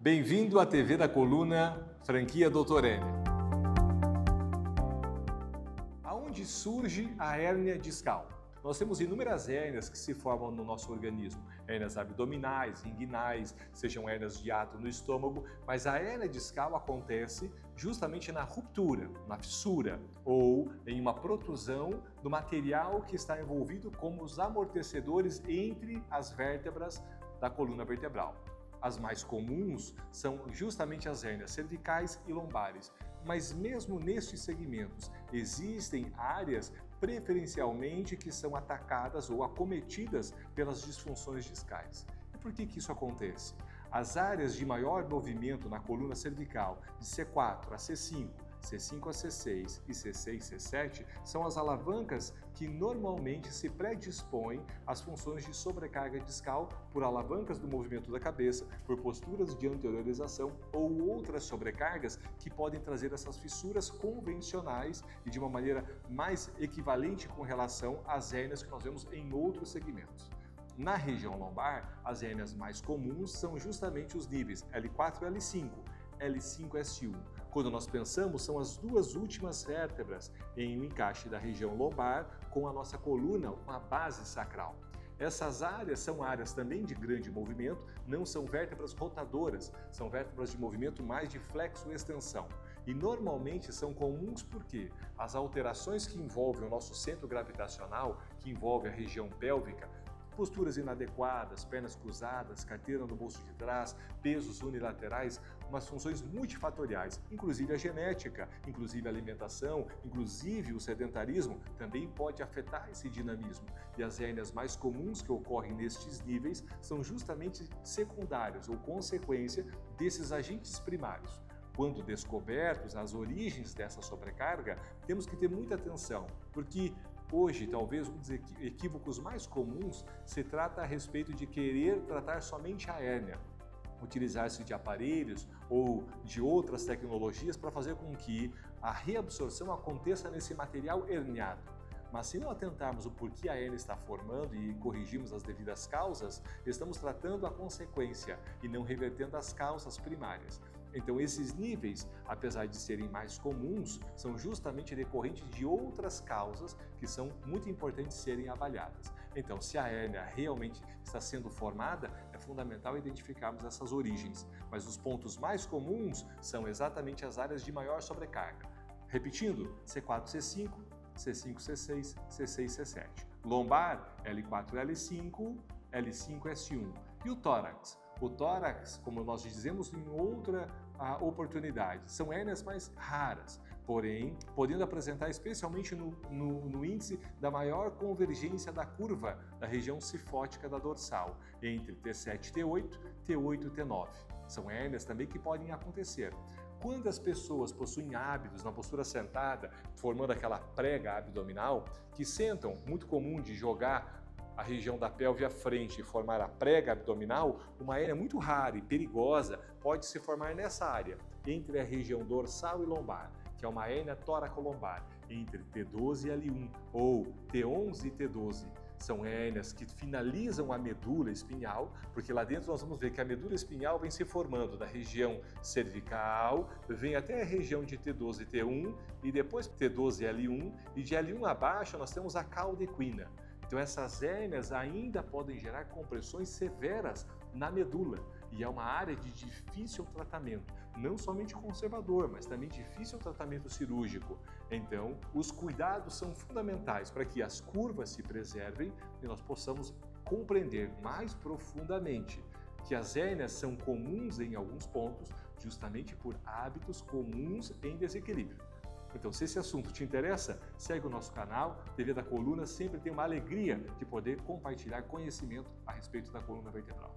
Bem-vindo à TV da Coluna, franquia Dr. N. Aonde surge a hérnia discal? Nós temos inúmeras hérnias que se formam no nosso organismo, hérnias abdominais, inguinais, sejam hérnias de hiato no estômago, mas a hérnia discal acontece justamente na ruptura, na fissura ou em uma protrusão do material que está envolvido como os amortecedores entre as vértebras da coluna vertebral. As mais comuns são justamente as hérnias cervicais e lombares, mas mesmo nestes segmentos existem áreas preferencialmente que são atacadas ou acometidas pelas disfunções discais. E por que isso acontece? As áreas de maior movimento na coluna cervical, de C4 a C5, C5 a C6 e C6 a C7 são as alavancas que normalmente se predispõem às funções de sobrecarga discal por alavancas do movimento da cabeça, por posturas de anteriorização ou outras sobrecargas que podem trazer essas fissuras convencionais e de uma maneira mais equivalente com relação às hérnias que nós vemos em outros segmentos. Na região lombar, as hérnias mais comuns são justamente os níveis L4 e L5. L5-S1. Quando nós pensamos, são as duas últimas vértebras em um encaixe da região lombar com a nossa coluna, com a base sacral. Essas áreas são áreas também de grande movimento, não são vértebras rotadoras, são vértebras de movimento mais de flexo-extensão. E normalmente são comuns porque as alterações que envolvem o nosso centro gravitacional, que envolve a região pélvica, posturas inadequadas, pernas cruzadas, carteira no bolso de trás, pesos unilaterais, umas funções multifatoriais, inclusive a genética, inclusive a alimentação, inclusive o sedentarismo, também pode afetar esse dinamismo. E as hérnias mais comuns que ocorrem nestes níveis são justamente secundárias ou consequência desses agentes primários. Quando descobertos as origens dessa sobrecarga, temos que ter muita atenção, porque hoje, talvez um dos equívocos mais comuns se trata a respeito de querer tratar somente a hérnia, utilizar-se de aparelhos ou de outras tecnologias para fazer com que a reabsorção aconteça nesse material herniado. Mas se não atentarmos o porquê a hérnia está formando e corrigirmos as devidas causas, estamos tratando a consequência e não revertendo as causas primárias. Então esses níveis, apesar de serem mais comuns, são justamente decorrentes de outras causas que são muito importantes serem avaliadas. Então, se a hérnia realmente está sendo formada, é fundamental identificarmos essas origens. Mas os pontos mais comuns são exatamente as áreas de maior sobrecarga. Repetindo, C4, C5, C5, C6, C6, C7. Lombar, L4, L5, L5, S1. E o tórax? O tórax, como nós dizemos em outra oportunidade, são hérnias mais raras, porém, podendo apresentar especialmente no índice da maior convergência da curva da região cifótica da dorsal, entre T7 e T8, T8 e T9. São hérnias também que podem acontecer. Quando as pessoas possuem hábitos na postura sentada, formando aquela prega abdominal, que sentam, muito comum de jogar a região da pelve à frente e formar a prega abdominal, uma hérnia muito rara e perigosa pode se formar nessa área, entre a região dorsal e lombar, que é uma hérnia toracolombar, entre T12 e L1 ou T11 e T12. São hérnias que finalizam a medula espinhal, porque lá dentro nós vamos ver que a medula espinhal vem se formando da região cervical, vem até a região de T12 e T1 e depois T12 e L1, e de L1 abaixo nós temos a cauda equina. Então essas hérnias ainda podem gerar compressões severas na medula e é uma área de difícil tratamento, não somente conservador, mas também difícil tratamento cirúrgico. Então os cuidados são fundamentais para que as curvas se preservem e nós possamos compreender mais profundamente que as hérnias são comuns em alguns pontos justamente por hábitos comuns em desequilíbrio. Então, se esse assunto te interessa, segue o nosso canal. TV da Coluna sempre tem uma alegria de poder compartilhar conhecimento a respeito da coluna vertebral.